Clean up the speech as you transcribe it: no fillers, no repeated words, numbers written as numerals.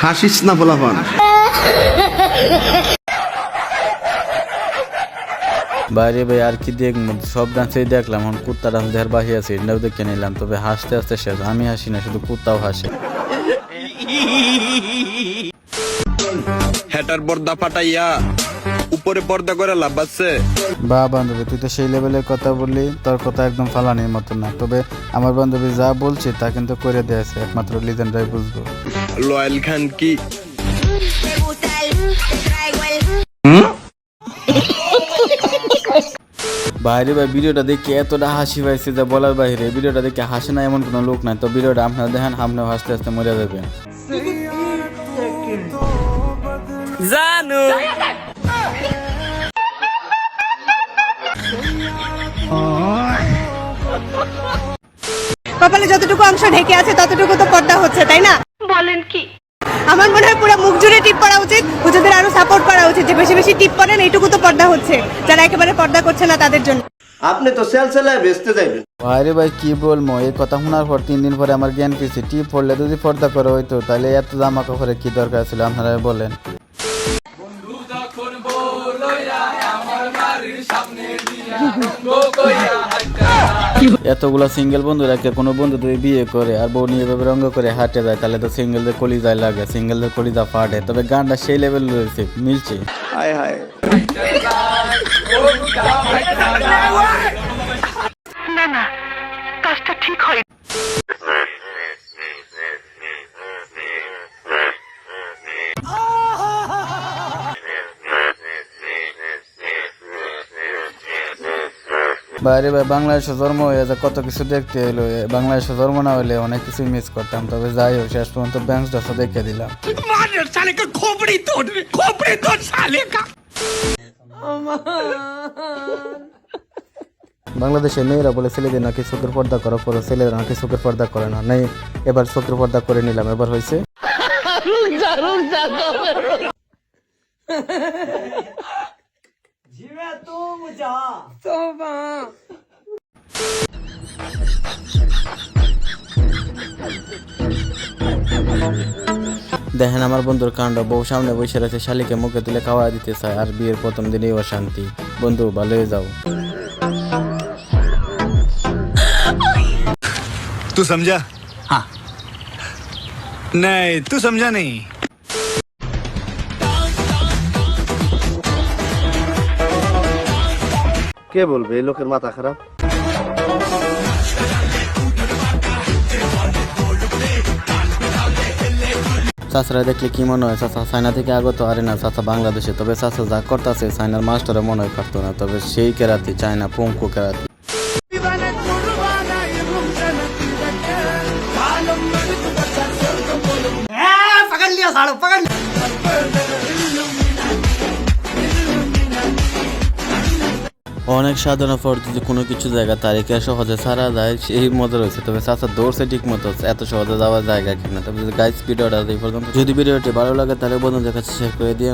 হাসিস না পোলাপান। বাইরে ভাই আর কি দেখবো, সব ডান্সেই দেখলাম, এখন কুত্তা ডান্স দেখার বাহি আছে, এটাও দেখে নিলাম। তবে হাসতে হাসতে শেষ, আমি হাসি না, শুধু কুত্তাও হাসে। হেটার পর্দা ফাটাইয়া উপরে পর্দা করে লাভ আছে। বা বান্ধবী, তুই তো সেই লেভেলের কথা বললি, তোর কথা একদম ফালানির মতো না। তবে আমার বান্ধবী যা বলছে তা কিন্তু করে দিয়েছে, একমাত্র লিজেন্ডরাই বুঝবো। লয়েল খান কি বাইরে ভাই ভিডিওটা দেখে এতটা হাসি পাইছে যা বলার বাইরে। ভিডিওটা দেখে হাসে না এমন কোনো লোক নাই। তো ভিডিওটা আপনারা দেখেন, আপনিও হাসতে হাসতে মরে যাবেন। জানু কপালে যতটুকু অংশ ঢেকে আছে ততটুকু তো পর্দা হচ্ছে, তাই না? বলেন কি? আমার মনে হয় পুরো মুখ জুড়ে টিপ পড়া উচিত, হুজুরদের আরো সাপোর্ট করা উচিত, যে বেশি বেশি টিপ পড়েন, এইটুকু তো পর্দা হচ্ছে। যারা একেবারে পর্দা করছে না তাদের জন্য। আপনি তো সেলসেলায় বেচতে যাইবেন। বাইরে ভাই কি বলবো, এই কথা শোনার পর 3 দিন পরে আমার জ্ঞান ফিরছে। টিপ পড়লে যদি পর্দা করা হইতো তাহলে এত জামা কাপড়ে কি দরকার ছিল, আপনারা বলেন। এতগুলা সিঙ্গেল বন্ধু রাখে কোনো বন্ধু যদি বিয়ে করে আর বউ নিয়ে এভাবে রঙ্গ করে হাঁটে যায়, তাহলে তো সিঙ্গেলদের কলিজায় লাগে, সিঙ্গেলদের কলিজা ফাটে। তবে গানটা সেই লেভেল রয়েছে, মিলছে। হায় হায়। না না, কাজটা ঠিক হয়। বাইরে ভাই বাংলাদেশে জন্ম হয়ে যা কত কিছু দেখতে এলো, বাংলাদেশে জন্ম না হলে অনেক কিছু মিস করতাম। তবে যাই হোক, শেষ পর্যন্ত ব্যাংকটা দেখে দিলাম। বাংলাদেশের মেয়েরা বলে ছেলেদের নাকি চোখের পর্দা করার পরে ছেলেরা নাকি চোখের পর্দা করে না। নাই, এবার চোখের পর্দা করে নিলাম, এবার হয়েছে। দেখেন আমার বন্ধুর কাণ্ড, বউ সামনে বসে রয়েছে, শালিকে মুখে তুলে খাওয়া দিতে চায়, আর বিয়ের প্রথম দিনেই অশান্তি। বন্ধু ভালো হয়ে যাও। तू समझा? हाँ। नहीं, तू समझा नहीं। কে বলবে এই লোকের মাথা খারাপ? চাচারা দেখলে কি মনে হয়, চাচা চায়না থেকে আগত? আরে না, চাচা বাংলাদেশে। তবে চাচা যা করতেছে চায়নার মাস্টারে মনে হয় পারতো না। তবে সেই কেরাতি, চায়না পঙ্কু কেরাতি। অনেক সাধনার পর যদি কোনো কিছু জায়গা তারিখে সহজে ছাড়া যায়, সেই মজা রয়েছে। তবে চাচা দৌড়ছে ঠিক মতো, এত সহজে যাওয়ার জায়গা কিনা। তবে গাইস ভিডিওটা এই পর্যন্ত। যদি ভিডিওটি ভালো লাগে তাহলে বন্ধুদের কাছে শেয়ার করে দিয়ে